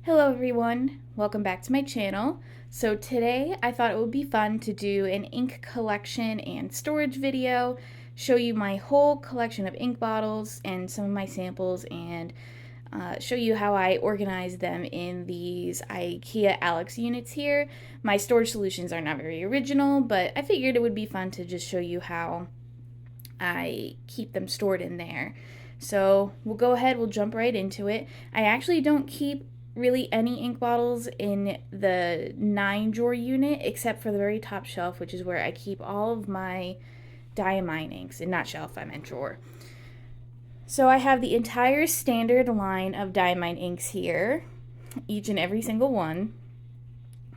Hello everyone, welcome back to my channel. So today I thought it would be fun to do an ink collection and storage video, show you my whole collection of ink bottles and some of my samples, and show you how I organize them in these IKEA Alex units here. My storage solutions are not very original, but I figured it would be fun to just show you how I keep them stored in there. So we'll go ahead, we'll jump right into it. I actually don't keep really any ink bottles in the 9-drawer unit except for the very top shelf, which is where I keep all of my Diamine inks. And not shelf, I meant drawer. So I have the entire standard line of Diamine inks here, each and every single one.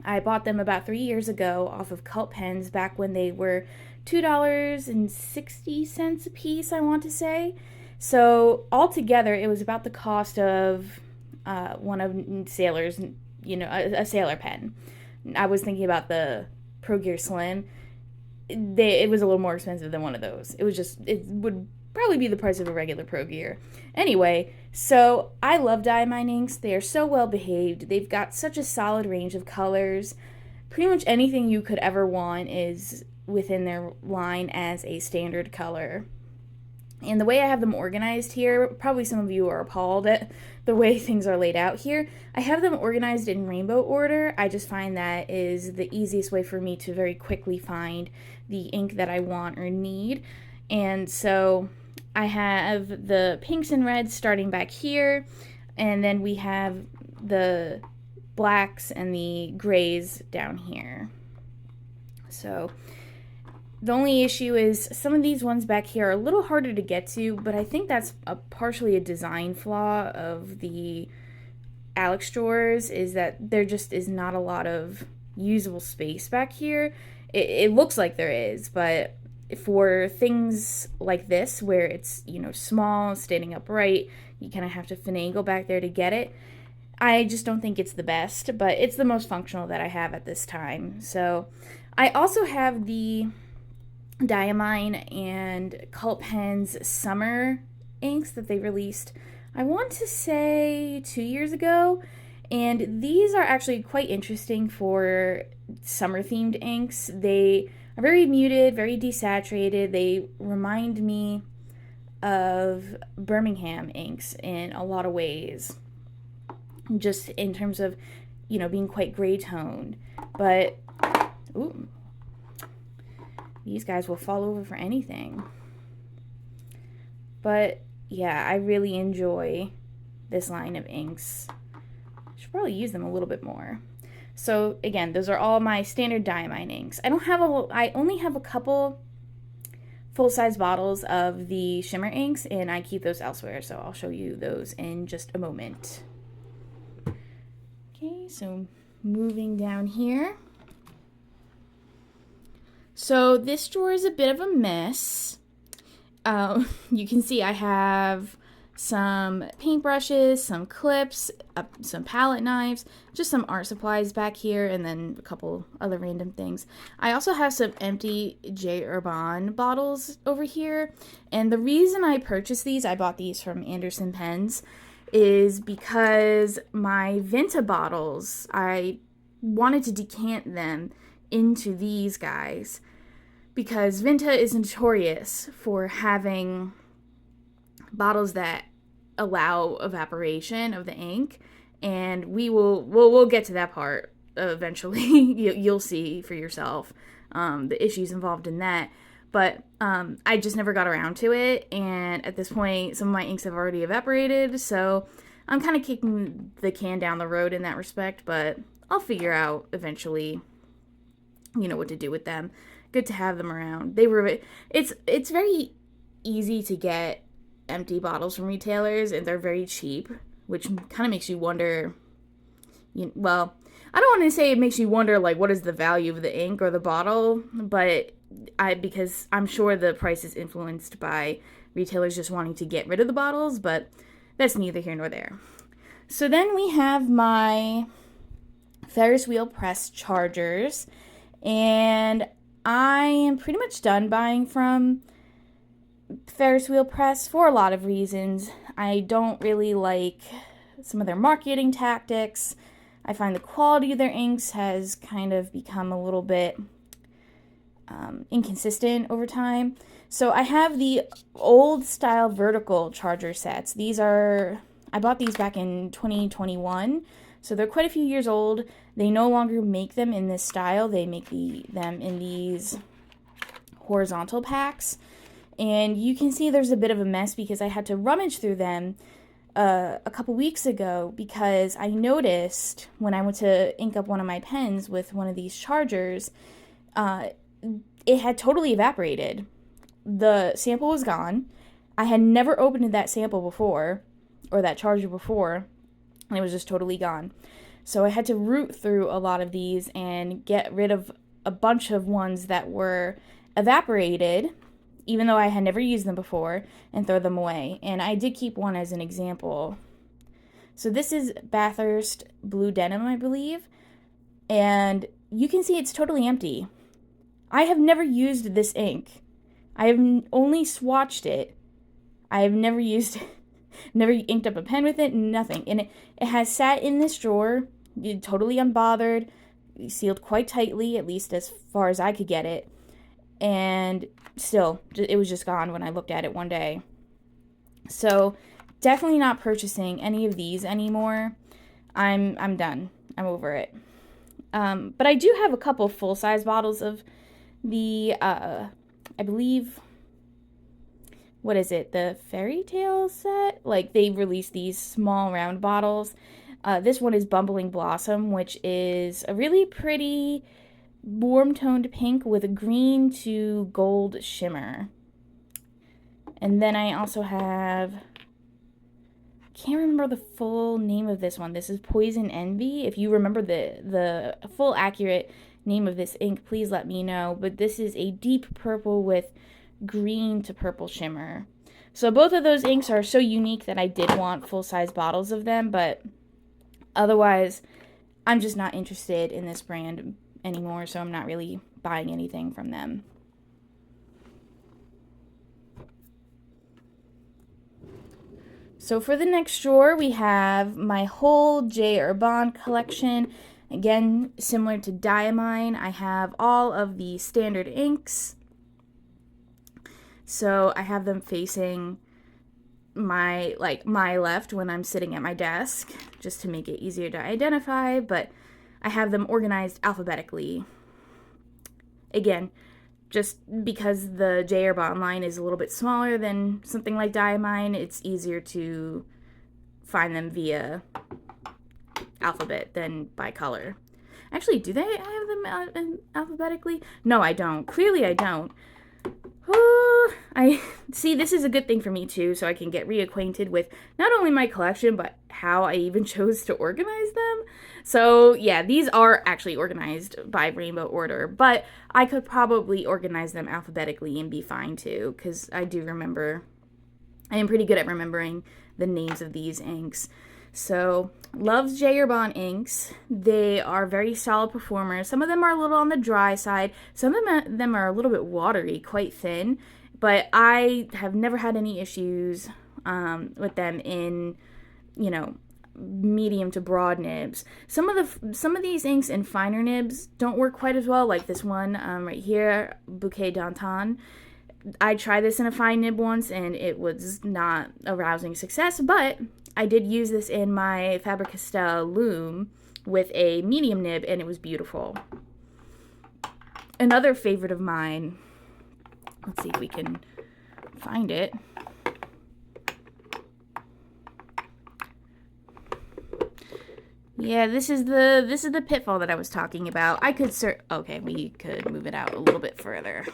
I bought them about 3 years ago off of Cult Pens back when they were $2.60 a piece, I want to say. So altogether, it was about the cost of one of Sailor's, a Sailor pen. I was thinking about the Pro Gear Slim. It was a little more expensive than one of those. It would probably be the price of a regular Pro Gear. Anyway, so I love Diamine inks. They are so well behaved. They've got such a solid range of colors. Pretty much anything you could ever want is within their line as a standard color. And the way I have them organized here, probably some of you are appalled at the way things are laid out here. I have them organized in rainbow order. I just find that is the easiest way for me to very quickly find the ink that I want or need. And so I have the pinks and reds starting back here, and then we have the blacks and the grays down here. So the only issue is some of these ones back here are a little harder to get to, but I think that's partially a design flaw of the Alex drawers, is that there just is not a lot of usable space back here. It looks like there is, but for things like this where it's, small, standing upright, you kind of have to finagle back there to get it. I just don't think it's the best, but it's the most functional that I have at this time. So I also have the Diamine and Cult Pens summer inks that they released, I want to say 2 years ago, and these are actually quite interesting for summer themed inks. They are very muted, very desaturated. They remind me of Birmingham inks in a lot of ways, just in terms of being quite gray toned, but ooh, these guys will fall over for anything. But yeah, I really enjoy this line of inks. I should probably use them a little bit more. So again, those are all my standard Diamine inks. I only have a couple full-size bottles of the Shimmer inks, and I keep those elsewhere, so I'll show you those in just a moment. Okay, so moving down here. So this drawer is a bit of a mess. You can see I have some paintbrushes, some clips, some palette knives, just some art supplies back here, and then a couple other random things. I also have some empty J. Herbin bottles over here, and the reason I purchased these, I bought these from Anderson Pens, is because my Vinta bottles, I wanted to decant them into these guys, because Vinta is notorious for having bottles that allow evaporation of the ink, and we'll get to that part eventually. You'll see for yourself the issues involved in that, but I just never got around to it, and at this point some of my inks have already evaporated, so I'm kind of kicking the can down the road in that respect, but I'll figure out eventually what to do with them. Good to have them around. It's very easy to get empty bottles from retailers, and they're very cheap, which kind of makes you wonder, well, I don't want to say it makes you wonder, like, what is the value of the ink or the bottle, but because I'm sure the price is influenced by retailers just wanting to get rid of the bottles, but that's neither here nor there. So then we have my Ferris Wheel press chargers, and I am pretty much done buying from Ferris Wheel press for a lot of reasons. I don't really like some of their marketing tactics. I find the quality of their inks has kind of become a little bit inconsistent over time. So I have the old style vertical charger sets. I bought these back in 2021, so they're quite a few years old. They no longer make them in this style. They make them in these horizontal packs. And you can see there's a bit of a mess because I had to rummage through them a couple weeks ago because I noticed when I went to ink up one of my pens with one of these chargers, it had totally evaporated. The sample was gone. I had never opened that sample before, or that charger before, and it was just totally gone. So I had to root through a lot of these and get rid of a bunch of ones that were evaporated, even though I had never used them before, and throw them away. And I did keep one as an example. So this is Bathurst Blue Denim, I believe, and you can see it's totally empty. I have never used this ink. I have only swatched it. I have never used it, never inked up a pen with it, nothing. And it has sat in this drawer, totally unbothered, sealed quite tightly, at least as far as I could get it. And still, it was just gone when I looked at it one day. So definitely not purchasing any of these anymore. I'm done. I'm over it. But I do have a couple full-size bottles of the, I believe, what is it, the Fairy Tale set? Like, they released these small round bottles. This one is Bumbling Blossom, which is a really pretty warm-toned pink with a green to gold shimmer. And then I also have, can't remember the full name of this one. This is Poison Envy. If you remember the full accurate name of this ink, please let me know. But this is a deep purple with green to purple shimmer. So both of those inks are so unique that I did want full-size bottles of them, but otherwise I'm just not interested in this brand anymore, so I'm not really buying anything from them. So for the next drawer, we have my whole J. Herbin collection. Again, similar to Diamine, I have all of the standard inks. So I have them facing my left when I'm sitting at my desk, just to make it easier to identify, but I have them organized alphabetically. Again, just because the J. Herbin line is a little bit smaller than something like Diamine, it's easier to find them via alphabet than by color. Actually, do they have them alphabetically? No, I don't. Clearly, I don't. I see, this is a good thing for me too, so I can get reacquainted with not only my collection, but how I even chose to organize them. So yeah, these are actually organized by rainbow order, but I could probably organize them alphabetically and be fine too, because I am pretty good at remembering the names of these inks. So, loves J. Herbin inks. They are very solid performers. Some of them are a little on the dry side. Some of them are a little bit watery, quite thin. But I have never had any issues with them in, medium to broad nibs. Some of these inks in finer nibs don't work quite as well, like this one right here, Bouquet d'Antan. I tried this in a fine nib once, and it was not a rousing success, but I did use this in my Faber-Castell Loom with a medium nib, and it was beautiful. Another favorite of mine, let's see if we can find it. Yeah, this is the pitfall that I was talking about. Okay, we could move it out a little bit further.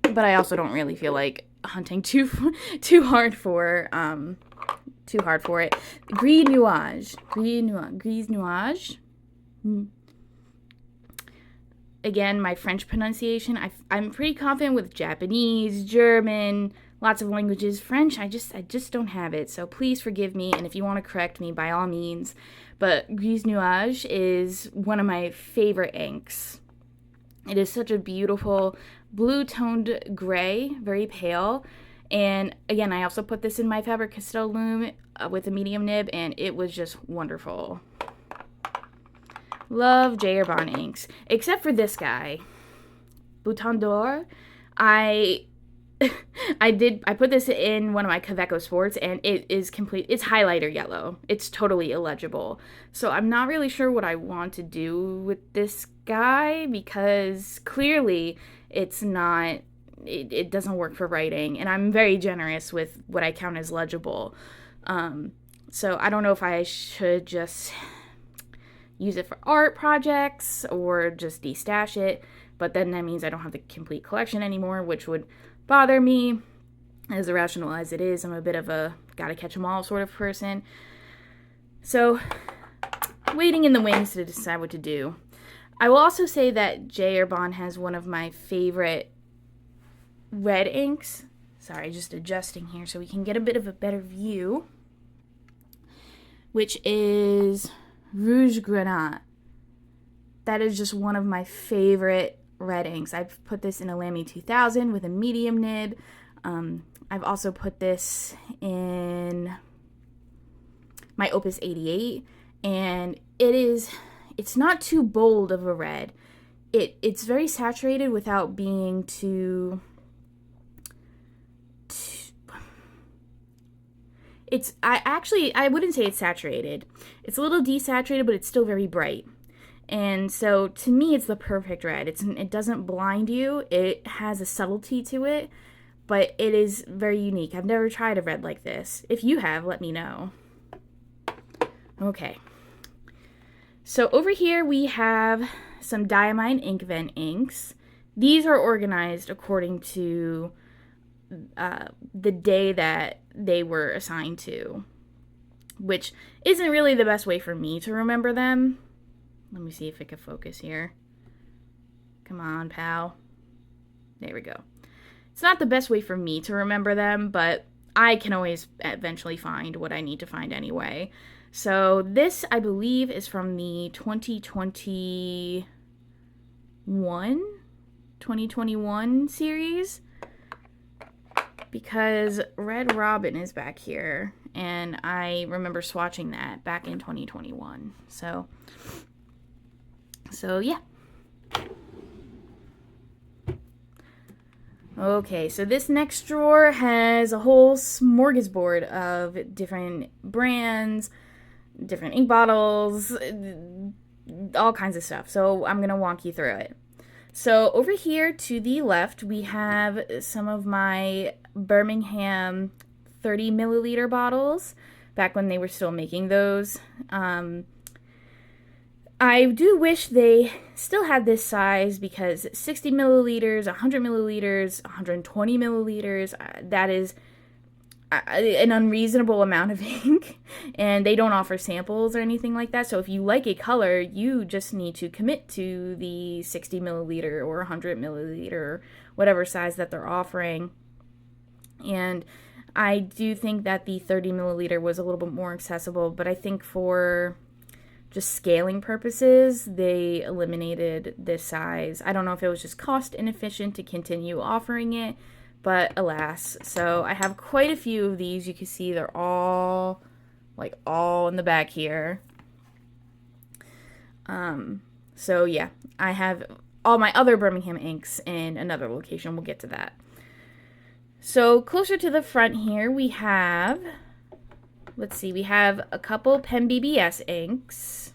But I also don't really feel like hunting too hard for it. Gris Nuage. Again, my French pronunciation, I'm pretty confident with Japanese, German, lots of languages. French, I just don't have it. So please forgive me, and if you want to correct me, by all means. But Gris Nuage is one of my favorite inks. It is such a beautiful blue-toned gray, very pale, And again, I also put this in my Faber-Castell loom with a medium nib, and it was just wonderful. Love J. Herbin inks, except for this guy, Bouton d'Or. I put this in one of my Kaweco Sports, and it is complete. It's highlighter yellow. It's totally illegible. So I'm not really sure what I want to do with this guy, because clearly it's not, it doesn't work for writing, and I'm very generous with what I count as legible. So I don't know if I should just use it for art projects or just destash it, but then that means I don't have the complete collection anymore, which would bother me. As irrational as it is, I'm a bit of a gotta catch 'em all sort of person. So, waiting in the wings to decide what to do. I will also say that J. Herbin has one of my favorite red inks. Sorry, just adjusting here so we can get a bit of a better view. Which is Rouge Granat. That is just one of my favorite red inks. I've put this in a Lamy 2000 with a medium nib. I've also put this in my Opus 88, and it's not too bold of a red. It's very saturated without being too I wouldn't say it's saturated. It's a little desaturated, but it's still very bright. And so to me, it's the perfect red. It doesn't blind you. It has a subtlety to it, but it is very unique. I've never tried a red like this. If you have, let me know. Okay. So over here we have some Diamine Ink Vent inks. These are organized according to the day that they were assigned to, which isn't really the best way for me to remember them. Let me see if I can focus here. Come on, pal. There we go. It's not the best way for me to remember them, but I can always eventually find what I need to find anyway. So this, I believe, is from the 2021 series, because Red Robin is back here, and I remember swatching that back in 2021. So yeah. Okay, so this next drawer has a whole smorgasbord of different brands, different ink bottles, all kinds of stuff. So I'm going to walk you through it. So over here to the left, we have some of my Birmingham 30 milliliter bottles, back when they were still making those. I do wish they still had this size, because 60 milliliters, 100 milliliters, 120 milliliters, that is an unreasonable amount of ink, and they don't offer samples or anything like that. So if you like a color, you just need to commit to the 60 milliliter or 100 milliliter, whatever size that they're offering. And I do think that the 30 milliliter was a little bit more accessible, but I think for just scaling purposes, they eliminated this size. I don't know if it was just cost inefficient to continue offering it, but alas. So I have quite a few of these. You can see they're all in the back here. So yeah, I have all my other Birmingham inks in another location. We'll get to that. So closer to the front here, we have, let's see, we have a couple PenBBS inks.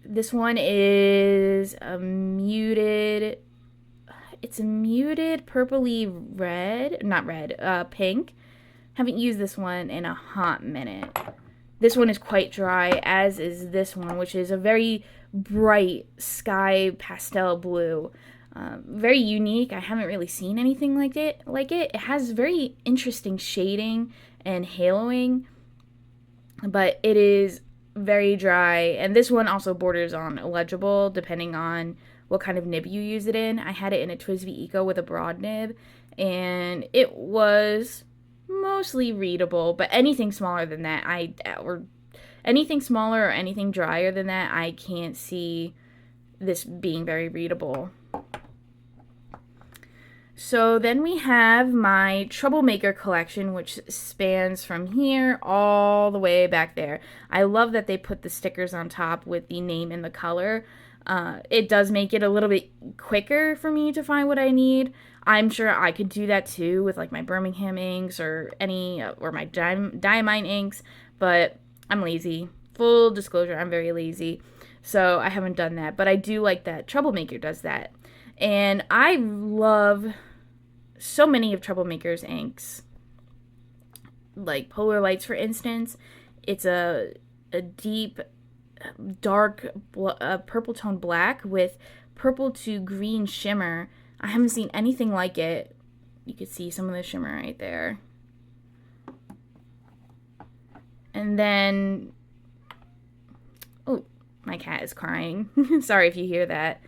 This one is a muted, it's a muted purpley red, not red, pink. Haven't used this one in a hot minute. This one is quite dry, as is this one, which is a very bright sky pastel blue. Very unique. I haven't really seen anything like it. It has very interesting shading and haloing, but it is very dry. And this one also borders on illegible, depending on what kind of nib you use it in. I had it in a TWSBI Eco with a broad nib, and it was mostly readable. But anything smaller than that, anything smaller or anything drier than that, I can't see this being very readable. So then we have my Troublemaker collection, which spans from here all the way back there. I love that they put the stickers on top with the name and the color. It does make it a little bit quicker for me to find what I need. I'm sure I could do that too with like my Birmingham inks or or my Diamine inks, but I'm lazy. Full disclosure, I'm very lazy. So I haven't done that, but I do like that Troublemaker does that. And I love so many of Troublemaker's inks. Like Polar Lights, for instance. It's a deep, dark purple tone black with purple to green shimmer. I haven't seen anything like it. You can see some of the shimmer right there. And then, oh, my cat is crying. Sorry if you hear that.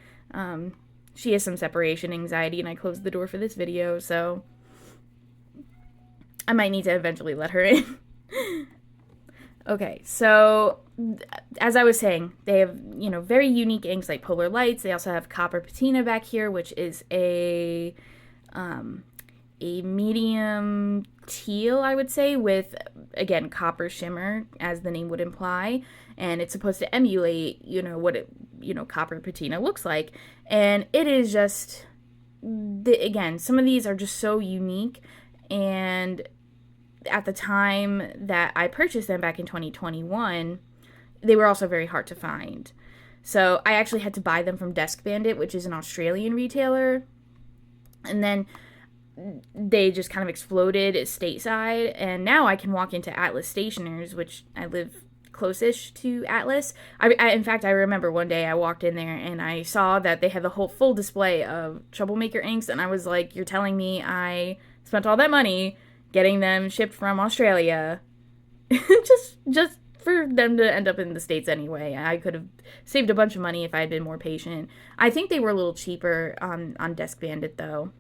She has some separation anxiety, and I closed the door for this video, so I might need to eventually let her in. Okay, so as I was saying, they have, very unique inks like Polar Lights. They also have Copper Patina back here, which is a medium teal, I would say, with, again, copper shimmer, as the name would imply. And it's supposed to emulate, what Copper Patina looks like. And it is just, again, some of these are just so unique. And at the time that I purchased them back in 2021, they were also very hard to find. So I actually had to buy them from Desk Bandit, which is an Australian retailer. And then they just kind of exploded stateside. And now I can walk into Atlas Stationers, which I live close-ish to Atlas. In fact, I remember one day I walked in there and I saw that they had the whole full display of Troublemaker inks, and I was like, you're telling me I spent all that money getting them shipped from Australia just for them to end up in the States anyway. I could have saved a bunch of money if I had been more patient. I think they were a little cheaper on Desk Bandit, though.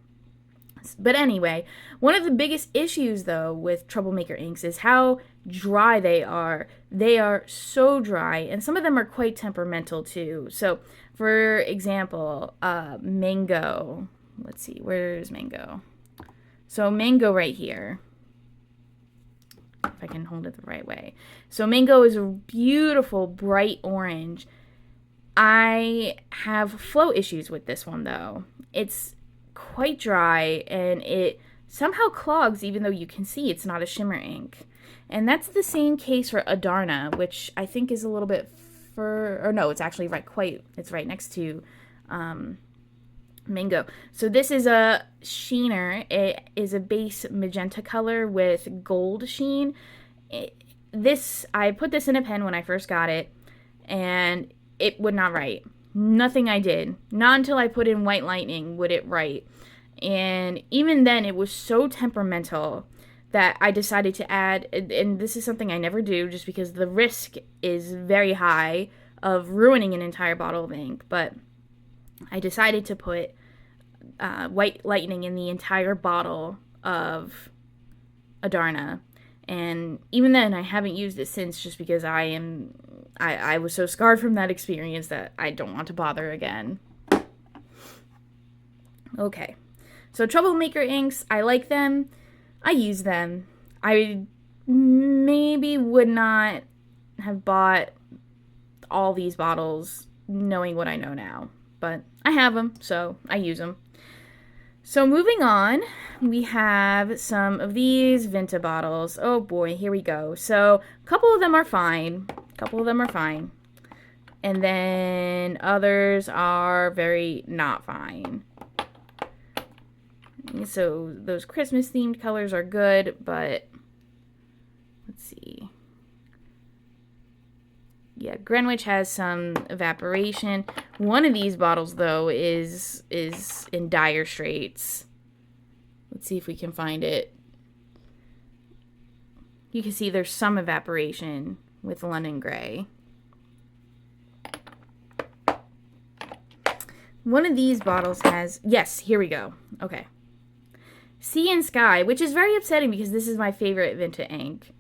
But anyway, one of the biggest issues, though, with Troublemaker inks is how dry they are. They are so dry, and some of them are quite temperamental, too. So, for example, Mango. Let's see, where's Mango? So, Mango right here. If I can hold it the right way. So, Mango is a beautiful, bright orange. I have flow issues with this one, though. It's quite dry, and it somehow clogs even though you can see it's not a shimmer ink. And that's the same case for Adarna, which I think is a little bit it's actually it's right next to Mango. So this is a sheener. It is a base magenta color with gold sheen. I put this in a pen when I first got it, and it would not write. Nothing I did. Not until I put in White Lightning would it write. And even then, it was so temperamental that I decided to add, and this is something I never do just because the risk is very high of ruining an entire bottle of ink, but I decided to put White Lightning in the entire bottle of Adarna. And even then, I haven't used it since just because I was so scarred from that experience that I don't want to bother again. Okay, so Troublemaker inks, I like them. I use them. I maybe would not have bought all these bottles knowing what I know now, but I have them, so I use them. So moving on, we have some of these Vinta bottles. Oh boy, here we go. So a couple of them are fine. And then others are very not fine. So those Christmas themed colors are good, but let's see. Yeah, Greenwich has some evaporation. One of these bottles, though, is in dire straits. Let's see if we can find it. You can see there's some evaporation with London Gray. One of these bottles has... Yes, here we go. Okay. Sea and Sky, which is very upsetting because this is my favorite Vinta ink.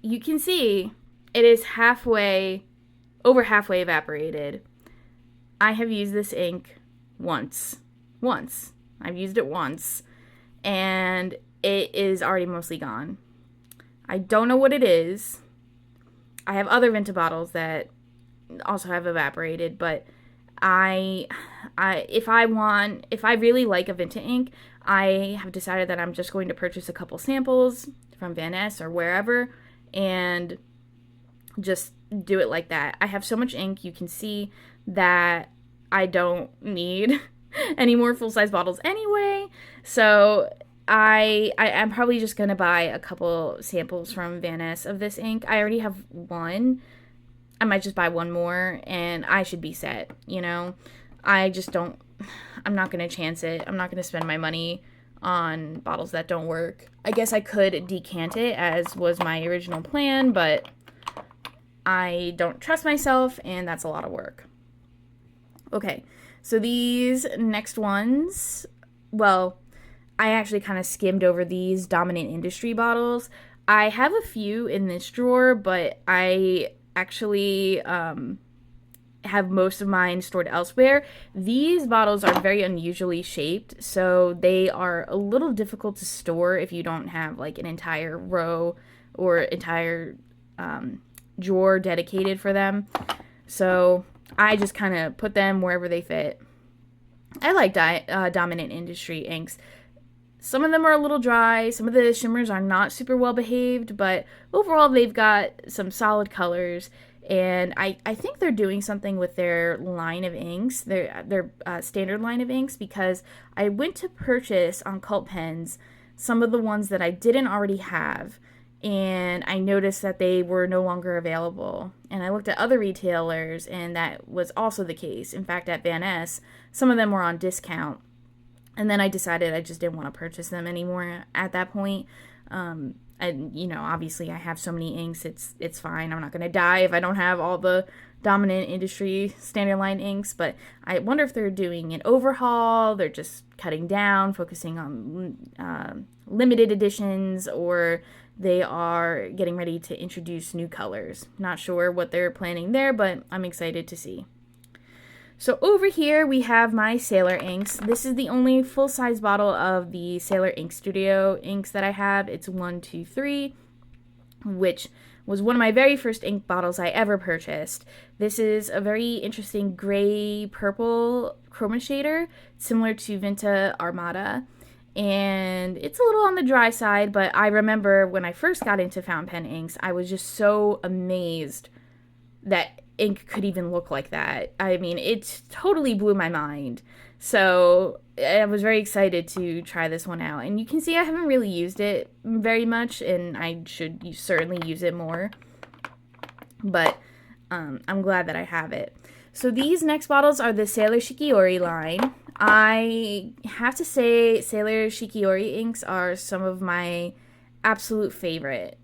You can see it is over halfway evaporated. I have used this ink once. I've used it once, and it is already mostly gone. I don't know what it is. I have other Vinta bottles that also have evaporated, but if I really like a Vinta ink, I have decided that I'm just going to purchase a couple samples from Van Ness or wherever and just do it like that. I have so much ink, you can see that I don't need any more full-size bottles anyway, so I'm probably just going to buy a couple samples from Van Ness of this ink. I already have one. I might just buy one more, and I should be set, you know? I'm not going to chance it. I'm not going to spend my money on bottles that don't work. I guess I could decant it, as was my original plan, but I don't trust myself, and that's a lot of work. Okay, so these next ones, well, I actually kind of skimmed over these Dominant Industry bottles. I have a few in this drawer, but I actually have most of mine stored elsewhere. These bottles are very unusually shaped, so they are a little difficult to store if you don't have like an entire row or entire drawer dedicated for them. So I just kind of put them wherever they fit. I like Dominant Industry inks. Some of them are a little dry. Some of the shimmers are not super well behaved, but overall they've got some solid colors. And I think they're doing something with their line of inks, their standard line of inks, because I went to purchase on Cult Pens some of the ones that I didn't already have, and I noticed that they were no longer available. And I looked at other retailers, and that was also the case. In fact, at Van Ness, some of them were on discount. And then I decided I just didn't want to purchase them anymore at that point. And, you know, obviously I have so many inks, it's fine. I'm not going to die if I don't have all the Dominant Industry standard line inks. But I wonder if they're doing an overhaul, they're just cutting down, focusing on limited editions, or they are getting ready to introduce new colors. Not sure what they're planning there, but I'm excited to see. So over here we have my Sailor inks. This is the only full-size bottle of the Sailor Ink Studio inks that I have. It's 123, which was one of my very first ink bottles I ever purchased. This is a very interesting gray-purple chroma shader, similar to Vinta Armada. And it's a little on the dry side, but I remember when I first got into fountain pen inks, I was just so amazed that ink could even look like that. I mean, it totally blew my mind. So I was very excited to try this one out. And you can see I haven't really used it very much, and I should certainly use it more. But I'm glad that I have it. So these next bottles are the Sailor Shikiori line. I have to say Sailor Shikiori inks are some of my absolute favorite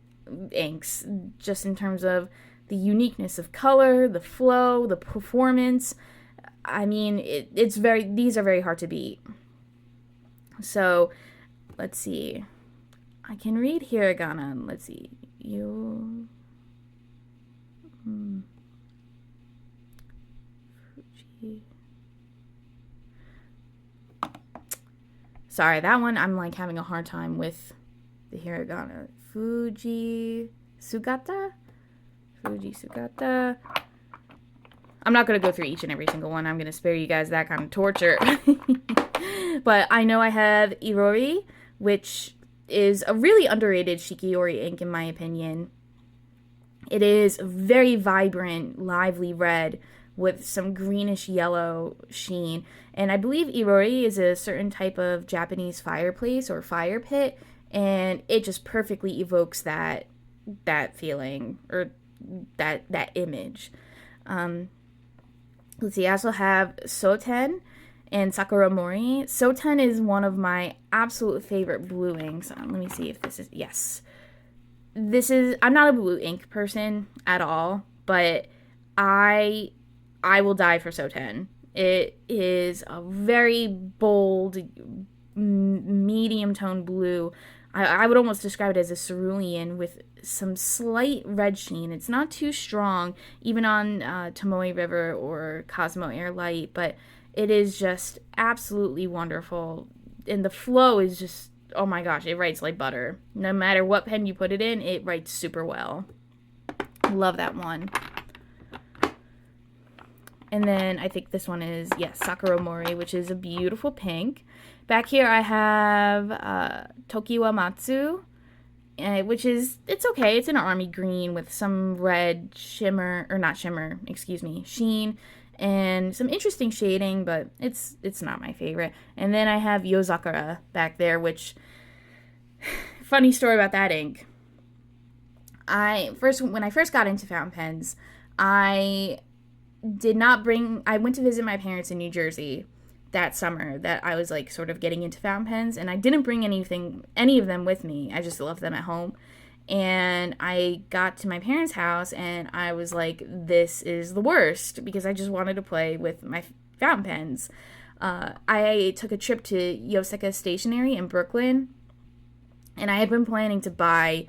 inks, just in terms of the uniqueness of color, the flow, the performance. I mean, these are very hard to beat. So, let's see. I can read hiragana. Let's see. Fuji. Sorry, that one I'm like having a hard time with the hiragana. Fuji Sugata. I'm not going to go through each and every single one. I'm going to spare you guys that kind of torture. But I know I have Irori, which is a really underrated Shikiori ink in my opinion. It is very vibrant, lively red with some greenish yellow sheen. And I believe Irori is a certain type of Japanese fireplace or fire pit, and it just perfectly evokes that feeling, or that image. Let's see, I also have Soten and Sakura Mori. Soten is one of my absolute favorite blue inks. Let me see if this is, yes. I'm not a blue ink person at all, but I will die for Soten. It is a very bold, medium tone blue I would almost describe it as a cerulean with some slight red sheen. It's not too strong, even on Tomoe River or Cosmo Air Light, but it is just absolutely wonderful. And the flow is just, oh my gosh, it writes like butter. No matter what pen you put it in, it writes super well. Love that one. And then I think this one is, yes, Sakura Mori, which is a beautiful pink. Back here I have Tokiwa Matsu, which is, it's okay. It's an army green with some red shimmer, or not shimmer, excuse me, sheen, and some interesting shading, but it's not my favorite. And then I have Yozakura back there, which, funny story about that ink. When I first got into fountain pens, I went to visit my parents in New Jersey that summer that I was like sort of getting into fountain pens, and I didn't bring any of them with me. I just left them at home. And I got to my parents' house and I was like, this is the worst, because I just wanted to play with my fountain pens. I took a trip to Yoseka Stationery in Brooklyn, and I had been planning to buy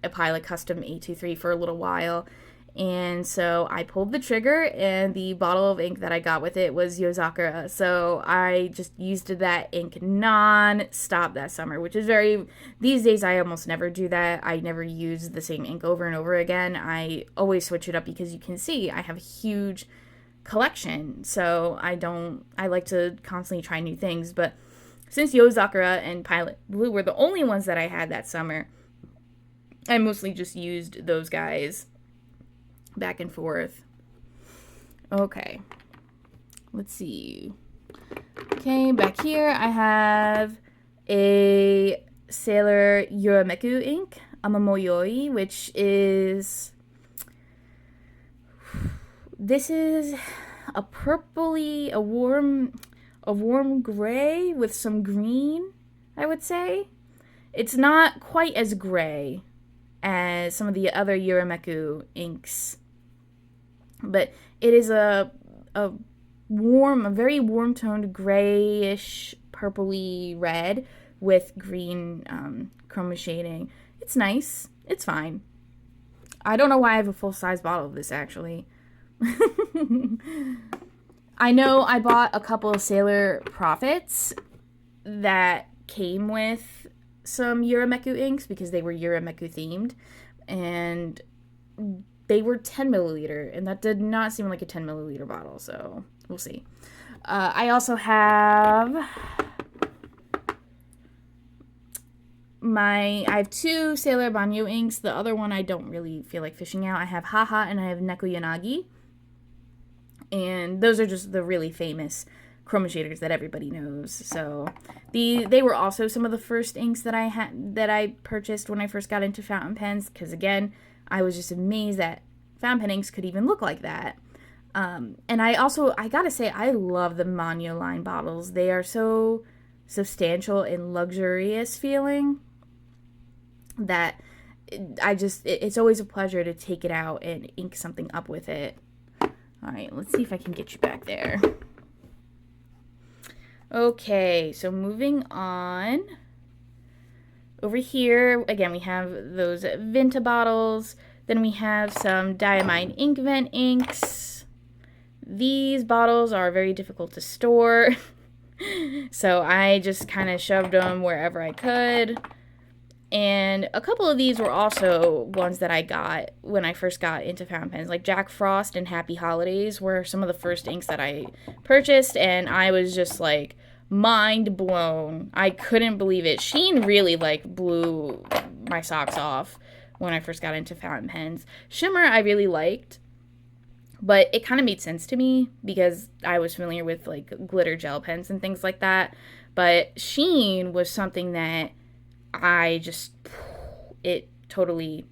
a Pilot Custom 823 for a little while. And so I pulled the trigger, and the bottle of ink that I got with it was Yozakura. So I just used that ink non-stop that summer, which is these days I almost never do that. I never use the same ink over and over again. I always switch it up because you can see I have a huge collection. So I like to constantly try new things. But since Yozakura and Pilot Blue were the only ones that I had that summer, I mostly just used those guys back and forth. Okay, let's see. Okay, back here I have a Sailor Urameku ink, Amamoyoi, which is, this is a purpley, a warm gray with some green, I would say. It's not quite as gray as some of the other Urameku inks, but it is a very warm toned grayish purpley red with green chroma shading. It's nice. It's fine. I don't know why I have a full size bottle of this, actually. I know I bought a couple of Sailor Profits that came with some Urameku inks because they were Urameku themed, and they were 10 milliliter, and that did not seem like a 10 milliliter bottle, so we'll see. I also have I have two Sailor Banyo inks. The other one I don't really feel like fishing out. I have Haha and I have Neko Yanagi, and those are just the really famous chroma shaders that everybody knows. So they were also some of the first inks that I purchased when I first got into fountain pens, because again, I was just amazed that fountain pen inks could even look like that. And I gotta say, I love the Manyo line bottles. They are so substantial and luxurious feeling that it's always a pleasure to take it out and ink something up with it. All right, let's see if I can get you back there. Okay, so moving on. Over here, again, we have those Vinta bottles. Then we have some Diamine Ink Vent inks. These bottles are very difficult to store, so I just kind of shoved them wherever I could. And a couple of these were also ones that I got when I first got into fountain pens, like Jack Frost and Happy Holidays were some of the first inks that I purchased, and I was just like mind blown. I couldn't believe it. Sheen really like blew my socks off when I first got into fountain pens. Shimmer I really liked, but it kind of made sense to me because I was familiar with like glitter gel pens and things like that. But Sheen was something that it totally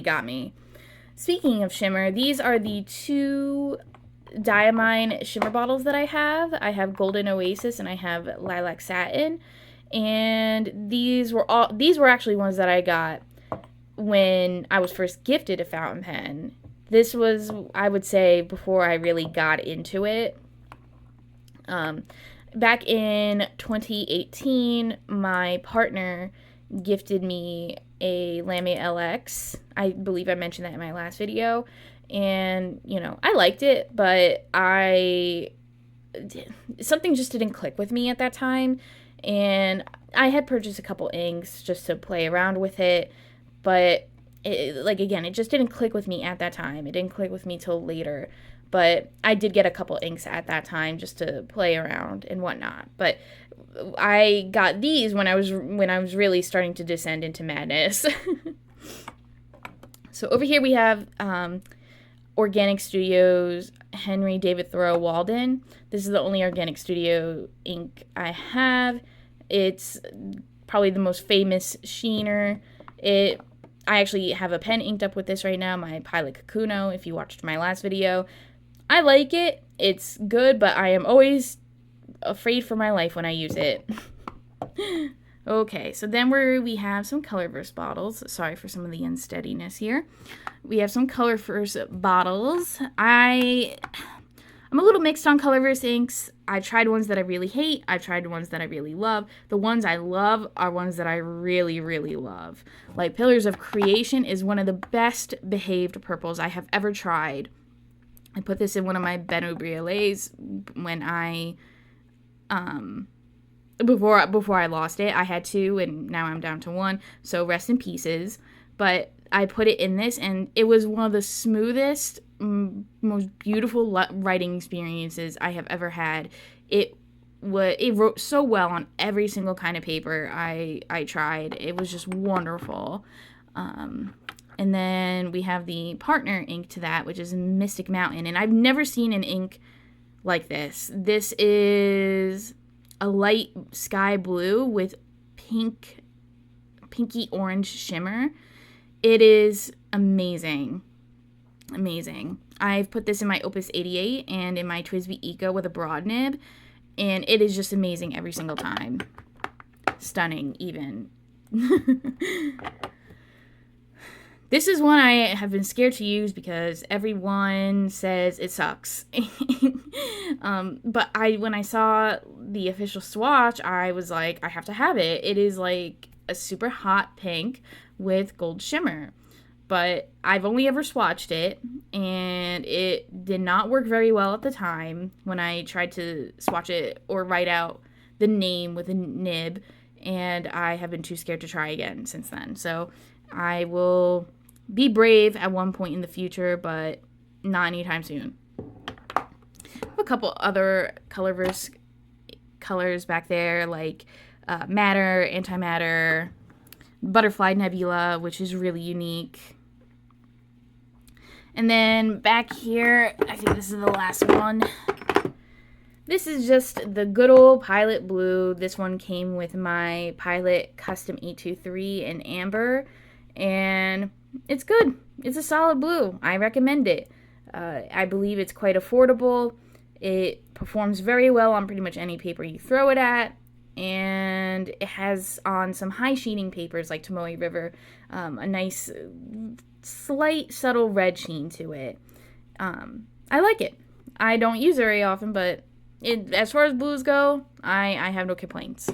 got me. Speaking of Shimmer, these are the two Diamine Shimmer bottles that I have. I have Golden Oasis and I have Lilac Satin. And these were actually ones that I got when I was first gifted a fountain pen. This was, I would say, before I really got into it. Back in 2018, my partner gifted me a Lamy LX. I believe I mentioned that in my last video. And, you know, I liked it, but something just didn't click with me at that time. And I had purchased a couple inks just to play around with it, but it just didn't click with me at that time. It didn't click with me till later, but I did get a couple inks at that time just to play around and whatnot. But I got these when I was really starting to descend into madness. So over here we have Organic Studios Henry David Thoreau Walden. This is the only Organic Studio ink I have. It's probably the most famous sheener. I actually have a pen inked up with this right now, my Pilot Kakuno, if you watched my last video. I like it. It's good, but I am always afraid for my life when I use it. Okay, so then we have some Colorverse bottles. Sorry for some of the unsteadiness here. We have some Colorverse bottles. I'm a little mixed on Colorverse inks. I tried ones that I really hate. I've tried ones that I really love. The ones I love are ones that I really, really love. Like Pillars of Creation is one of the best behaved purples I have ever tried. I put this in one of my Beno Briolets when I, before I lost it. I had 2 and now I'm down to 1. So rest in pieces. But I put it in this and it was one of the smoothest, most beautiful writing experiences I have ever had. It wrote so well on every single kind of paper I tried. It was just wonderful. And then we have the partner ink to that, which is Mystic Mountain. And I've never seen an ink like this. This is a light sky blue with pinky orange shimmer. It is amazing. Amazing. I've put this in my Opus 88 and in my TWSBI Eco with a broad nib, and it is just amazing every single time. Stunning, even. This is one I have been scared to use because everyone says it sucks. But when I saw the official swatch, I was like, I have to have it. It is like a super hot pink with gold shimmer. But I've only ever swatched it, and it did not work very well at the time when I tried to swatch it or write out the name with a nib, and I have been too scared to try again since then. So I will be brave at one point in the future, but not anytime soon. I have a couple other Colorverse colors back there, like Matter, Antimatter, Butterfly Nebula, which is really unique. And then back here, I think this is the last one. This is just the good old Pilot Blue. This one came with my Pilot Custom 823 in Amber, and it's good. It's a solid blue. I recommend it. I believe it's quite affordable. It performs very well on pretty much any paper you throw it at, and it has on some high sheening papers like Tomoe River a nice slight subtle red sheen to it. I like it. I don't use it very often, but as far as blues go, I have no complaints.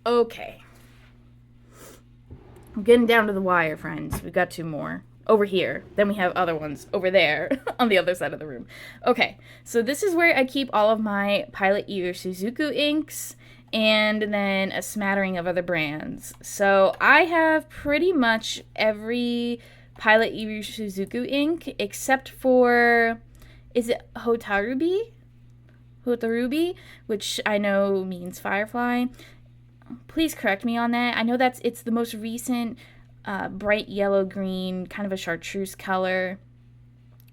Okay. I'm getting down to the wire, friends. We've got 2 more. Over here. Then we have other ones over there on the other side of the room. Okay, so this is where I keep all of my Pilot Iroshizuku inks and then a smattering of other brands. So I have pretty much every Pilot Iroshizuku ink except for, is it Hotarubi? Hotarubi, which I know means firefly. Please correct me on that. I know it's the most recent bright yellow-green, kind of a chartreuse color.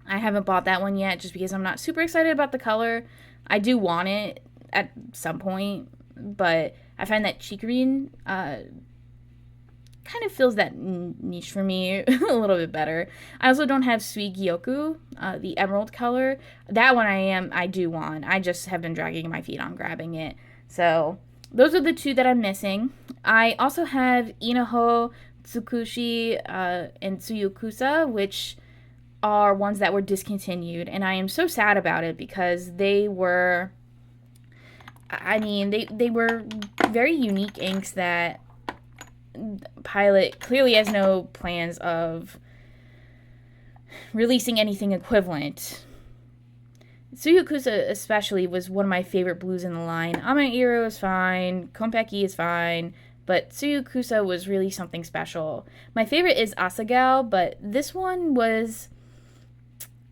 I haven't bought that one yet just because I'm not super excited about the color. I do want it at some point, but I find that chicorine kind of fills that niche for me a little bit better. I also don't have Suigyoku, the emerald color. That one I do want. I just have been dragging my feet on grabbing it. So those are the 2 that I'm missing. I also have Inaho, Tsukushi, and Tsuyukusa, which are ones that were discontinued, and I am so sad about it because they were, I mean, they were very unique inks that Pilot clearly has no plans of releasing anything equivalent. Tsuyokusa especially was one of my favorite blues in the line. Amairo is fine, Konpeki is fine, but Tsuyokusa was really something special. My favorite is Asagao, but this one was,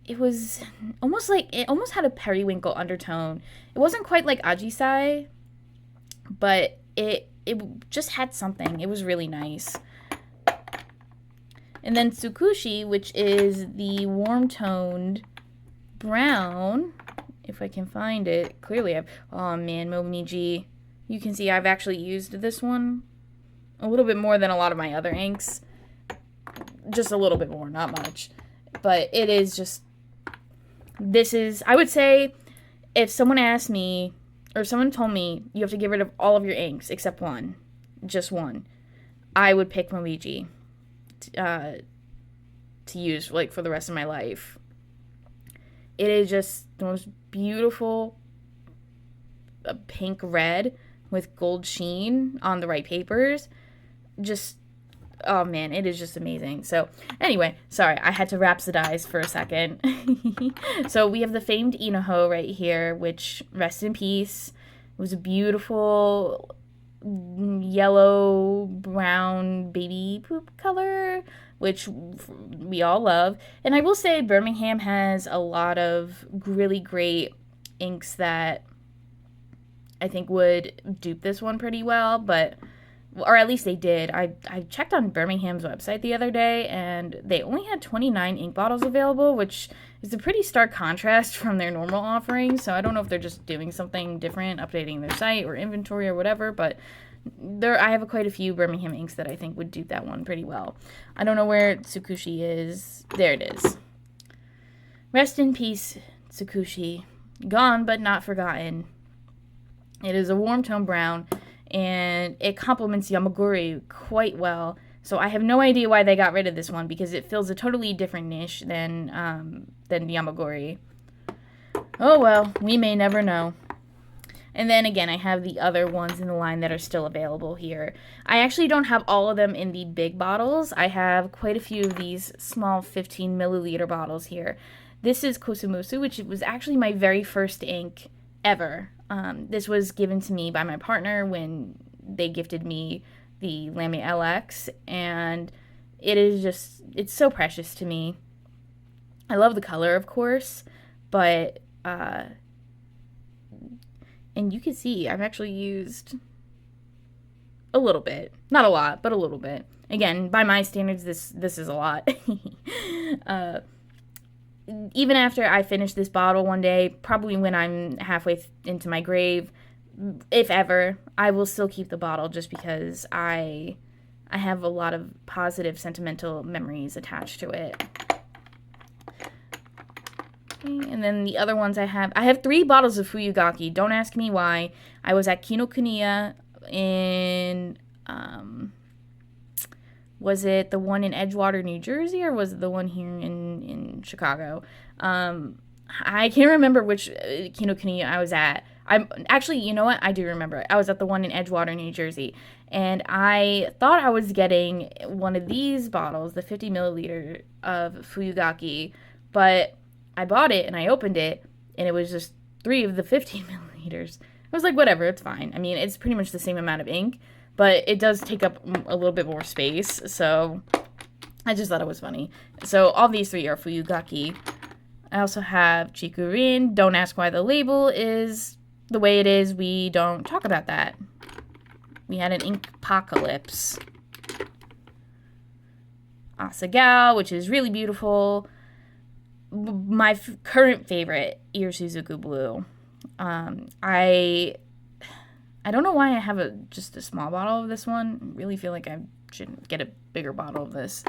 it was almost like, it almost had a periwinkle undertone. It wasn't quite like Ajisai, but it just had something. It was really nice. And then Tsukushi, which is the warm-toned brown, if I can find it. Clearly I've, oh man, Momiji. You can see I've actually used this one a little bit more than a lot of my other inks. Just a little bit more, not much. But it is just, this is, I would say, if someone asked me, or someone told me, you have to get rid of all of your inks except one, just one, I would pick Momiji to use, like, for the rest of my life. It is just the most beautiful pink red with gold sheen on the right papers. Just, oh man, it is just amazing. So anyway, sorry, I had to rhapsodize for a second. So we have the famed Inoho right here, which, rest in peace. It was a beautiful yellow brown baby poop color, which we all love. And I will say Birmingham has a lot of really great inks that I think would dupe this one pretty well, but, or at least they did. I checked on Birmingham's website the other day, and they only had 29 ink bottles available, which is a pretty stark contrast from their normal offerings. So I don't know if they're just doing something different, updating their site or inventory or whatever, but I have quite a few Birmingham inks that I think would dupe that one pretty well. I don't know where Tsukushi is. There it is. Rest in peace, Tsukushi. Gone but not forgotten. It is a warm tone brown, and it complements Yamaguri quite well. So I have no idea why they got rid of this one, because it fills a totally different niche than Yamaguri. Oh well, we may never know. And then again, I have the other ones in the line that are still available here. I actually don't have all of them in the big bottles. I have quite a few of these small 15 milliliter bottles here. This is Kosumusu, which was actually my very first ink ever. This was given to me by my partner when they gifted me the Lamy LX, and it is just, it's so precious to me. I love the color, of course, but and you can see I've actually used a little bit. Not a lot, but a little bit. Again, by my standards, this is a lot. Even after I finish this bottle one day, probably when I'm halfway into my grave, if ever, I will still keep the bottle just because I have a lot of positive sentimental memories attached to it. Okay, and then the other ones I have 3 bottles of Fuyugaki. Don't ask me why. I was at Kinokuniya in, was it the one in Edgewater, New Jersey, or was it the one here in Chicago? I can't remember which Kinokuniya I was at. I'm actually, you know what? I do remember. I was at the one in Edgewater, New Jersey, and I thought I was getting one of these bottles, the 50 milliliter of Fuyugaki, but I bought it and I opened it, and it was just 3 of the 50 milliliters. I was like, whatever, it's fine. I mean, it's pretty much the same amount of ink, but it does take up a little bit more space, so I just thought it was funny. So all these 3 are Fuyugaki. I also have Chikurin. Don't ask why the label is the way it is. We don't talk about that. We had an Inkpocalypse. Asagao, which is really beautiful. My current favorite, Iroshizuku Blue. I don't know why I have just a small bottle of this one. I really feel like I should get a bigger bottle of this.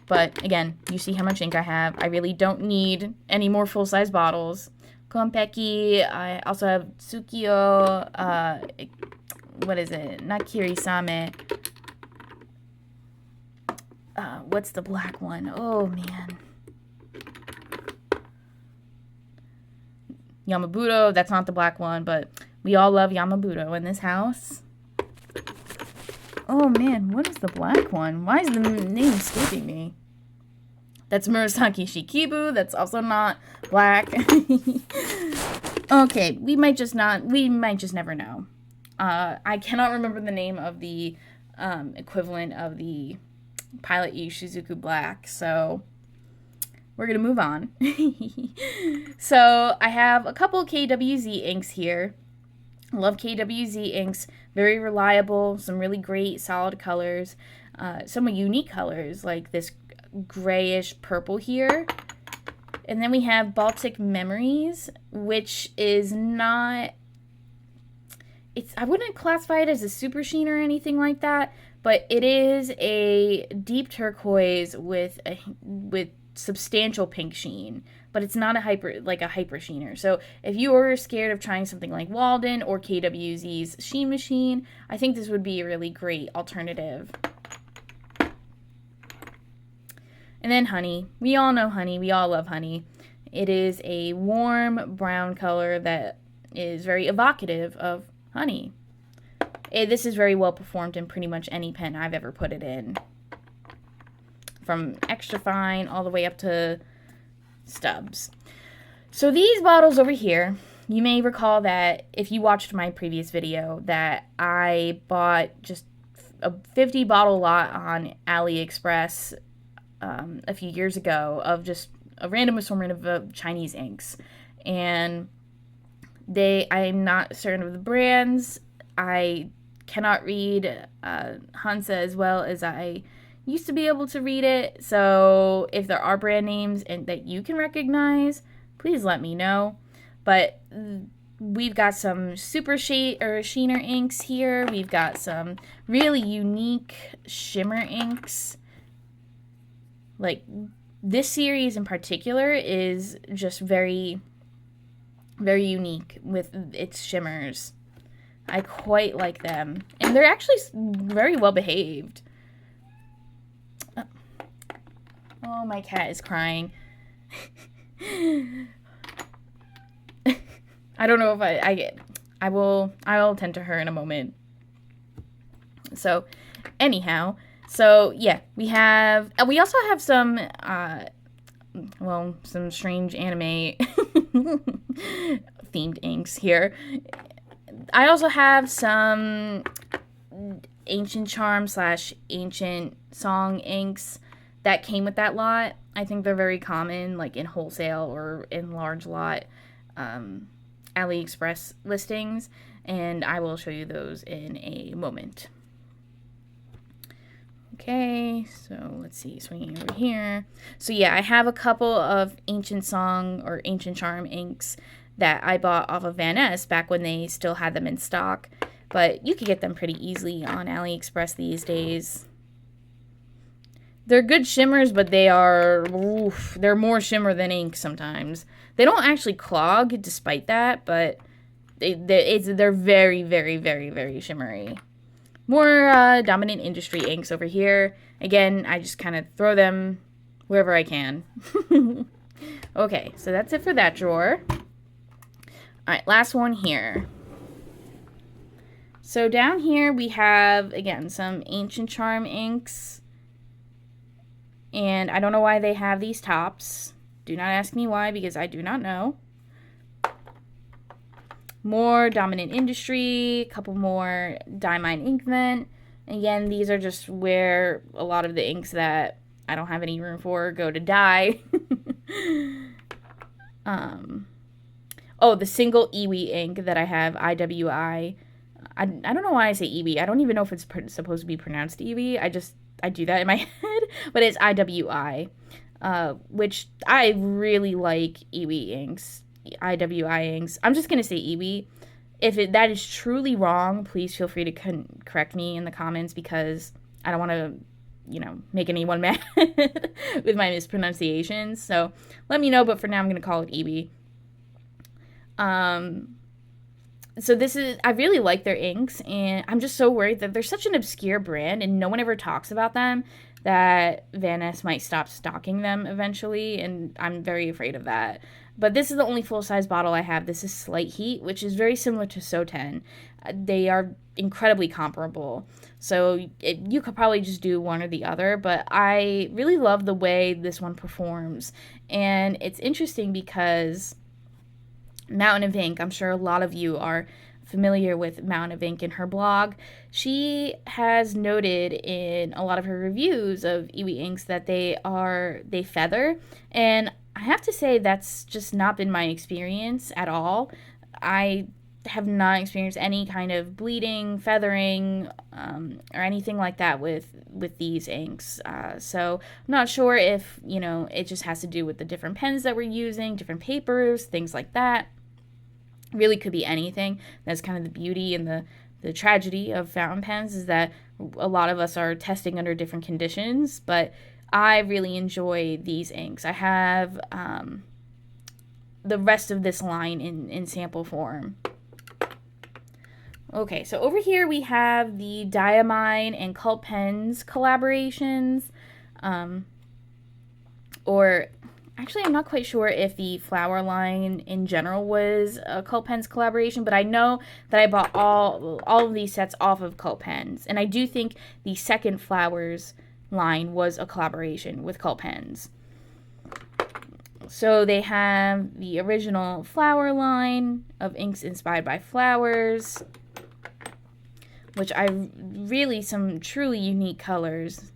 But again, you see how much ink I have. I really don't need any more full-size bottles. Konpeki. I also have Tsukiyo. What is it? Not Kirisame. What's the black one? Oh, man. Yamabudo. That's not the black one, but we all love Yamabudo in this house. Oh man, what is the black one? Why is the name escaping me? That's Murasaki Shikibu. That's also not black. Okay, we might just never know. I cannot remember the name of the equivalent of the Pilot Iroshizuku Black, so we're going to move on. So I have a couple KWZ inks here. I love KWZ inks. Very reliable, some really great solid colors. Some unique colors like this grayish purple here. And then we have Baltic Memories, which is not... I wouldn't classify it as a super sheen or anything like that, but it is a deep turquoise with substantial pink sheen, but it's not a hyper sheener. So if you are scared of trying something like Walden or KWZ's Sheen Machine, I think this would be a really great alternative. And then Honey. We all know Honey. We all love Honey. It is a warm brown color that is very evocative of honey. This is very well performed in pretty much any pen I've ever put it in. From extra fine all the way up to stubs. So these bottles over here, you may recall that if you watched my previous video that I bought just a 50 bottle lot on AliExpress a few years ago of just a random assortment of Chinese inks. And I'm not certain of the brands. I cannot read Hansa as well as I used to be able to read it. So if there are brand names and that you can recognize, please let me know. But we've got some super sheener inks here. We've got some really unique shimmer inks. Like this series in particular is just very, very unique with its shimmers. I quite like them. And they're actually very well behaved. Oh, my cat is crying. I don't know if I will tend to her in a moment. So, anyhow, so yeah, we also have some some strange anime themed inks here. I also have some Ancient Charm / Ancient Song inks that came with that lot. I think they're very common, like in wholesale or in large lot AliExpress listings, and I will show you those in a moment. Okay, so let's see, swinging over here. So yeah, I have a couple of Ancient Song or Ancient Charm inks that I bought off of Van Ness back when they still had them in stock, but you can get them pretty easily on AliExpress these days. They're good shimmers, but they're more shimmer than ink sometimes. They don't actually clog despite that, but they're very, very, very, very shimmery. More Dominant Industry inks over here. Again, I just kind of throw them wherever I can. Okay, so that's it for that drawer. Alright, last one here. So down here we have, again, some Ancient Charm inks. And I don't know why they have these tops. Do not ask me why, because I do not know. More Dominant Industry, a couple more Diamine Ink Vent. Again, these are just where a lot of the inks that I don't have any room for go to die. The single Iwi ink that I have, IWI. I don't know why I say Iwi. I don't even know if it's supposed to be pronounced Iwi. I do that in my head, but it's IWI, which I really like Iwi inks. IWI inks. I'm just going to say Iwi. If that is truly wrong, please feel free to correct me in the comments, because I don't want to, make anyone mad with my mispronunciations. So let me know, but for now I'm going to call it Iwi. So I really like their inks, and I'm just so worried that they're such an obscure brand and no one ever talks about them that Van Ness might stop stocking them eventually, and I'm very afraid of that. But this is the only full-size bottle I have. This is Slight Heat, which is very similar to Soten. They are incredibly comparable. So you could probably just do one or the other, but I really love the way this one performs. And it's interesting because Mountain of Ink, I'm sure a lot of you are familiar with Mountain of Ink and her blog. She has noted in a lot of her reviews of Iwi inks that they feather, and I have to say that's just not been my experience at all. I have not experienced any kind of bleeding, feathering, or anything like that with these inks. So I'm not sure if, it just has to do with the different pens that we're using, different papers, things like that. Really could be anything. That's kind of the beauty and the tragedy of fountain pens, is that a lot of us are testing under different conditions, but I really enjoy these inks. I have the rest of this line in sample form. Okay, so over here we have the Diamine and Cult Pens collaborations. Or actually, I'm not quite sure if the flower line in general was a Cult Pens collaboration, but I know that I bought all of these sets off of Cult Pens. And I do think the second flowers line was a collaboration with Cult Pens. So they have the original flower line of inks inspired by flowers, which some truly unique colors.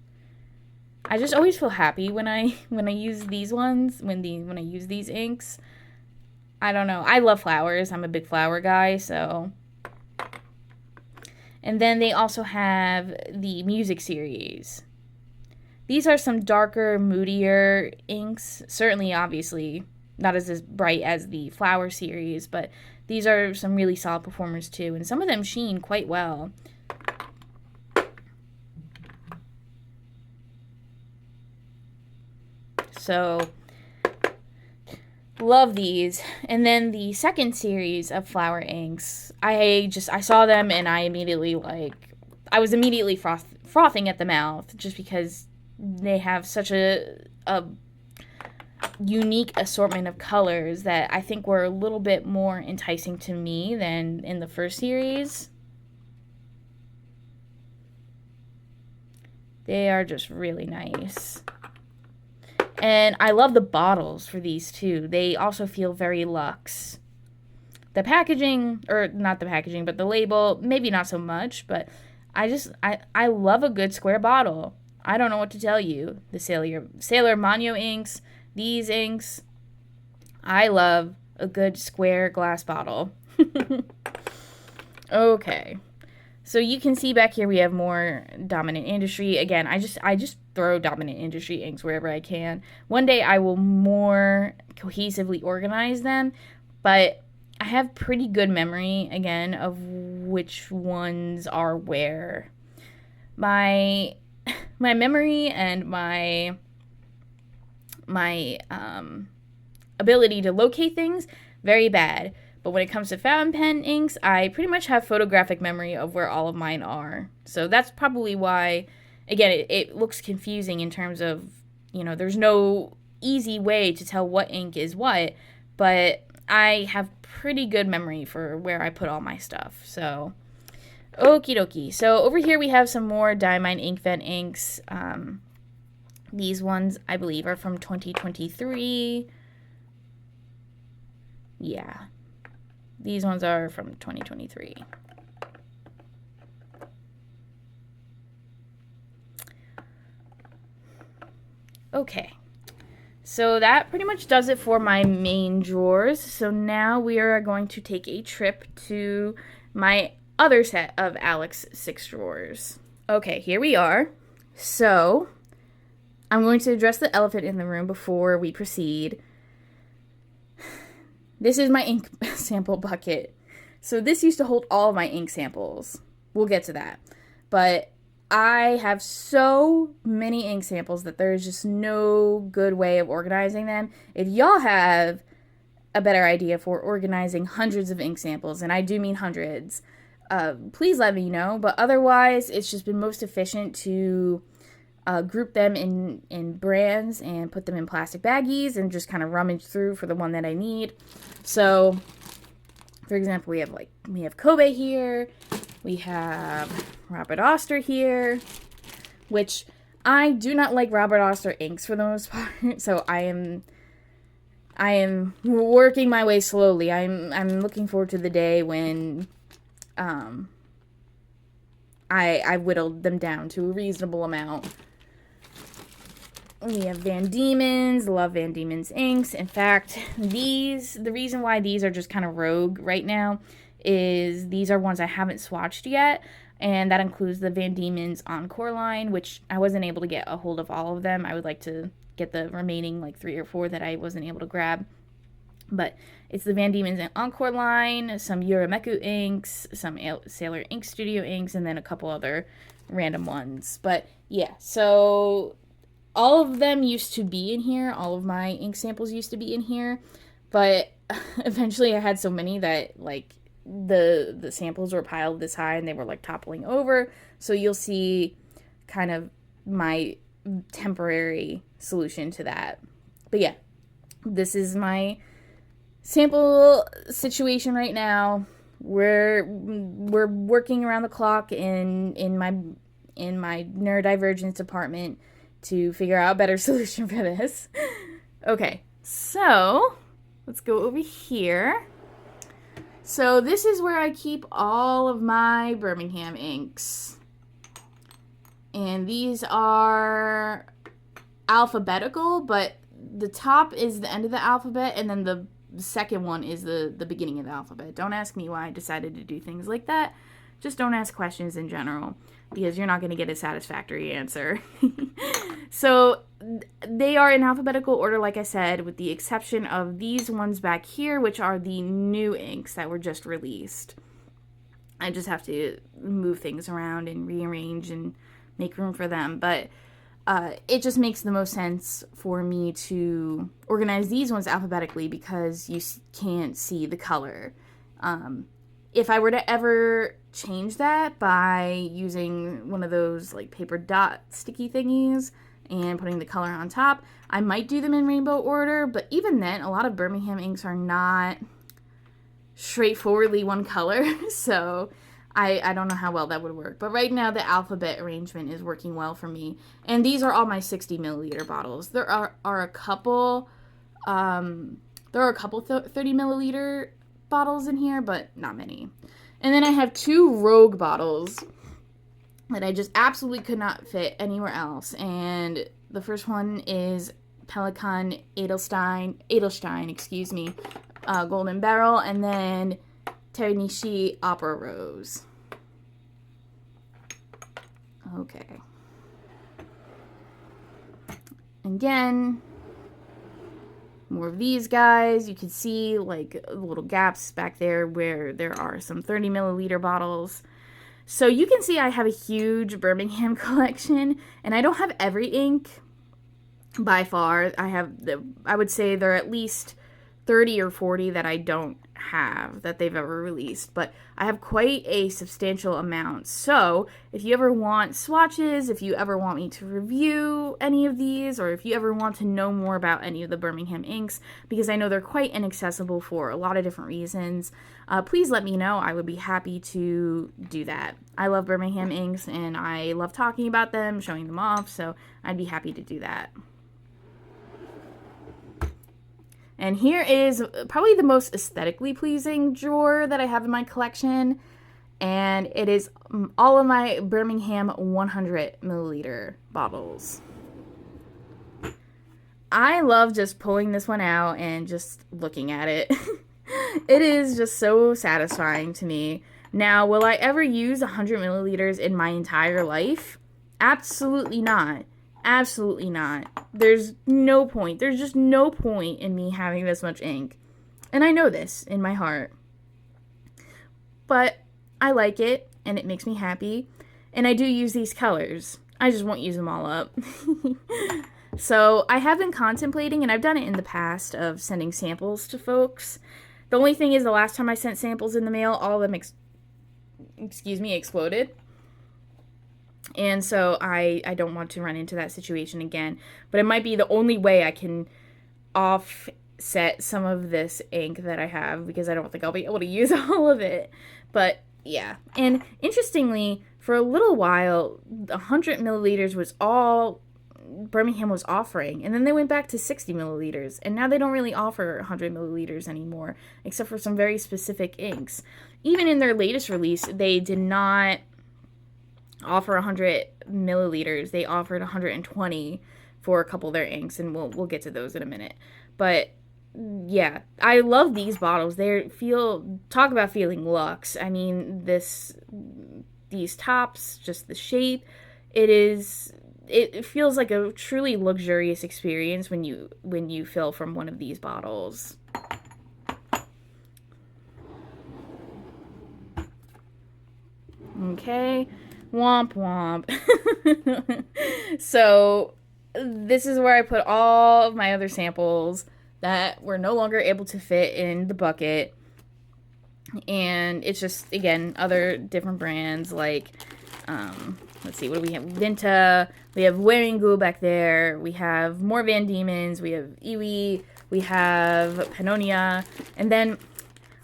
I just always feel happy when I use these ones, when I use these inks. I don't know. I love flowers. I'm a big flower guy, so. And then they also have the music series. These are some darker, moodier inks. Certainly, obviously, not as bright as the flower series, but these are some really solid performers too, and some of them sheen quite well. So, love these. And then the second series of flower inks, I saw them and I was immediately frothing at the mouth, just because they have such a unique assortment of colors that I think were a little bit more enticing to me than in the first series. They are just really nice. And I love the bottles for these too. They also feel very luxe. The packaging, or not the packaging, but the label, maybe not so much, but I love a good square bottle. I don't know what to tell you. The Sailor Manyo inks, these inks, I love a good square glass bottle. Okay. So you can see back here we have more Dominant Industry. Again, I just throw Dominant Industry inks wherever I can. One day I will more cohesively organize them, but I have pretty good memory, again, of which ones are where. My memory and my ability to locate things, very bad. But when it comes to fountain pen inks, I pretty much have photographic memory of where all of mine are. So that's probably why, again, it looks confusing in terms of, there's no easy way to tell what ink is what, but I have pretty good memory for where I put all my stuff. So, okie dokie. So over here we have some more Diamine Ink Vent inks. These ones, I believe, are from 2023. Yeah. These ones are from 2023. Okay. So that pretty much does it for my main drawers. So now we are going to take a trip to my other set of Alex 6 drawers. Okay, here we are. So I'm going to address the elephant in the room before we proceed. This is my ink sample bucket. So this used to hold all of my ink samples. We'll get to that. But I have so many ink samples that there's just no good way of organizing them. If y'all have a better idea for organizing hundreds of ink samples, and I do mean hundreds, please let me know. But otherwise, it's just been most efficient to group them in brands and put them in plastic baggies and just kind of rummage through for the one that I need. So, for example, we have Kobe here, we have Robert Oster here, which I do not like Robert Oster inks for the most part. So I am working my way slowly. I'm looking forward to the day when I whittled them down to a reasonable amount. We have Van Diemen's. Love Van Diemen's inks. In fact, the reason why these are just kind of rogue right now is these are ones I haven't swatched yet, and that includes the Van Diemen's Encore line, which I wasn't able to get a hold of all of them. I would like to get the remaining like 3 or 4 that I wasn't able to grab. But it's the Van Diemen's Encore line, some Yurameku inks, some Sailor Ink Studio inks, and then a couple other random ones. But yeah, so all of them used to be in here. All of my ink samples used to be in here. But eventually I had so many that like the samples were piled this high and they were like toppling over. So you'll see kind of my temporary solution to that. But yeah, this is my sample situation right now. We're working around the clock in my neurodivergence department to figure out a better solution for this. Okay, so let's go over here. So this is where I keep all of my Birmingham inks. And these are alphabetical, but the top is the end of the alphabet, and then the second one is the beginning of the alphabet. Don't ask me why I decided to do things like that. Just don't ask questions in general, because you're not going to get a satisfactory answer. So they are in alphabetical order, like I said, with the exception of these ones back here, which are the new inks that were just released. I just have to move things around and rearrange and make room for them. But it just makes the most sense for me to organize these ones alphabetically because you can't see the color. If I were to ever change that by using one of those like paper dot sticky thingies and putting the color on top, I might do them in rainbow order, but even then, a lot of Birmingham inks are not straightforwardly one color, so I don't know how well that would work. But right now, the alphabet arrangement is working well for me, and these are all my 60 milliliter bottles. There are a couple 30 milliliter bottles in here, but not many. And then I have 2 rogue bottles that I just absolutely could not fit anywhere else. And the first one is Pelican Edelstein, Golden Barrel, and then Ternishi Opera Rose. Okay. Again, more of these guys. You can see like little gaps back there where there are some 30 milliliter bottles. So you can see I have a huge Birmingham collection, and I don't have every ink by far. I would say there are at least 30 or 40 that I don't have that they've ever released, but I have quite a substantial amount. So if you ever want swatches, if you ever want me to review any of these, or if you ever want to know more about any of the Birmingham inks, because I know they're quite inaccessible for a lot of different reasons, please let me know. I would be happy to do that. I love Birmingham inks and I love talking about them, showing them off, so I'd be happy to do that. And here is probably the most aesthetically pleasing drawer that I have in my collection. And it is all of my Birmingham 100 milliliter bottles. I love just pulling this one out and just looking at it. It is just so satisfying to me. Now, will I ever use 100 milliliters in my entire life? Absolutely not. Absolutely not. There's no point. There's just no point in me having this much ink. And I know this in my heart. But I like it, and it makes me happy. And I do use these colors. I just won't use them all up. So I have been contemplating, and I've done it in the past, of sending samples to folks. The only thing is, the last time I sent samples in the mail, all of them exploded. And so I don't want to run into that situation again. But it might be the only way I can offset some of this ink that I have, because I don't think I'll be able to use all of it. But yeah. And interestingly, for a little while, 100 milliliters was all Birmingham was offering, and then they went back to 60 milliliters, and now they don't really offer 100 milliliters anymore, except for some very specific inks. Even in their latest release, they did not offer 100 milliliters. They offered 120 for a couple of their inks, and we'll get to those in a minute. But yeah, I love these bottles. Talk about feeling luxe. I mean, these tops, just the shape, it feels like a truly luxurious experience when you fill from one of these bottles. Okay, womp womp. So this is where I put all of my other samples that were no longer able to fit in the bucket. And it's just, again, other different brands like, let's see, what do we have? Vinta, we have Wearing Goo back there, we have more Van Diemen's, we have Iwi, we have Pannonia, and then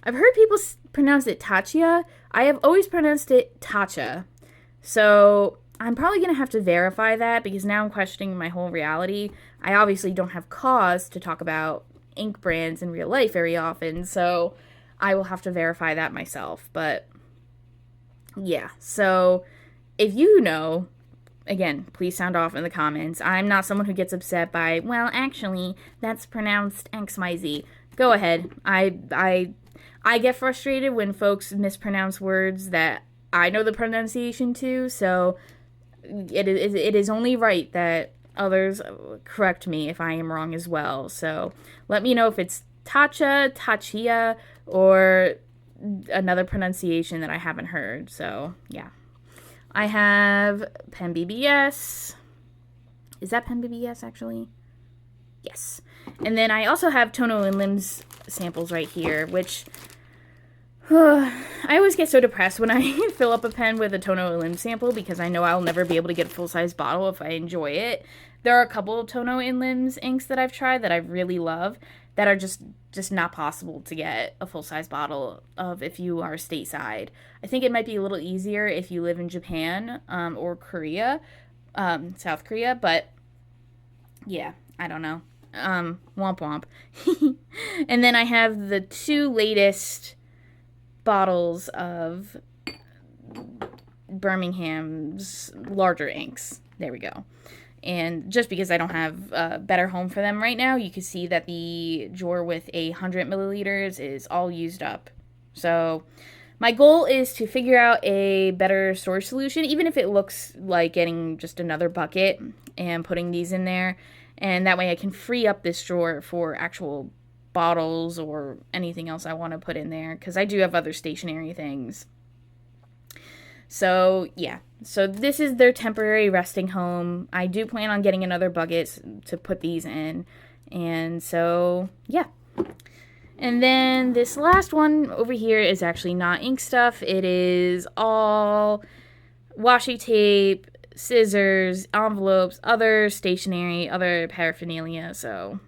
I've heard people pronounce it Tachia. I have always pronounced it Tacha. So I'm probably going to have to verify that, because now I'm questioning my whole reality. I obviously don't have cause to talk about ink brands in real life very often, so I will have to verify that myself. But yeah, so if you know, again, please sound off in the comments. I'm not someone who gets upset by, well, actually, that's pronounced XYZ. Go ahead. I get frustrated when folks mispronounce words that I know the pronunciation to, so it is only right that others correct me if I am wrong as well. So let me know if it's Tacha, Tachia, or another pronunciation that I haven't heard. So yeah. I have PenBBS. Is that PenBBS actually? Yes. And then I also have Tono and Limbs samples right here, which I always get so depressed when I fill up a pen with a Tono and Limbs sample, because I know I'll never be able to get a full-size bottle if I enjoy it. There are a couple of Tono and Limbs inks that I've tried that I really love that are just not possible to get a full-size bottle of if you are stateside. I think it might be a little easier if you live in Japan or Korea, South Korea, but yeah, I don't know. Womp womp. And then I have the two latest bottles of Birmingham's larger inks. There we go. And just because I don't have a better home for them right now, you can see that the drawer with 100 milliliters is all used up. So my goal is to figure out a better storage solution, even if it looks like getting just another bucket and putting these in there. And that way I can free up this drawer for actual bottles or anything else I want to put in there, because I do have other stationary things. So yeah, so this is their temporary resting home. I do plan on getting another bucket to put these in, and so yeah. And then this last one over here is actually not ink stuff. It is all washi tape, scissors, envelopes, other stationery, other paraphernalia, so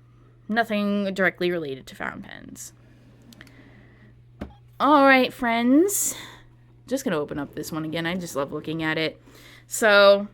nothing directly related to fountain pens. Alright, friends. Just going to open up this one again. I just love looking at it. So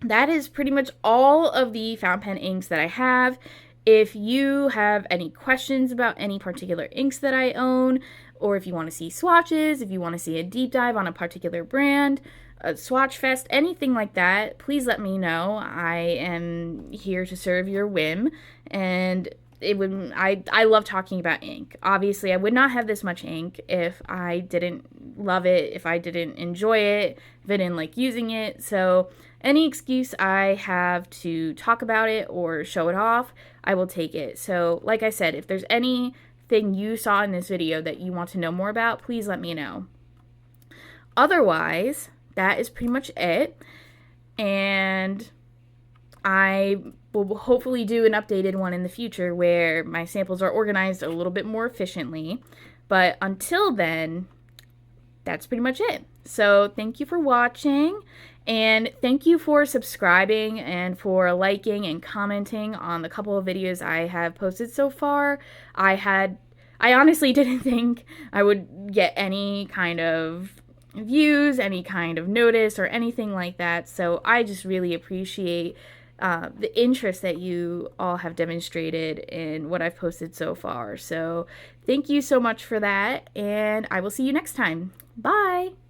that is pretty much all of the fountain pen inks that I have. If you have any questions about any particular inks that I own, or if you want to see swatches, if you want to see a deep dive on a particular brand, a swatch fest, anything like that, please let me know. I am here to serve your whim, and I love talking about ink. Obviously, I would not have this much ink if I didn't love it, if I didn't enjoy it, if I didn't like using it. So any excuse I have to talk about it or show it off, I will take it. So like I said, if there's anything you saw in this video that you want to know more about, please let me know. Otherwise, that is pretty much it. And I will hopefully do an updated one in the future where my samples are organized a little bit more efficiently. But until then, that's pretty much it. So thank you for watching, and thank you for subscribing and for liking and commenting on the couple of videos I have posted so far. I honestly didn't think I would get any kind of views, any kind of notice, or anything like that. So I just really appreciate the interest that you all have demonstrated in what I've posted so far. So thank you so much for that, and I will see you next time. Bye!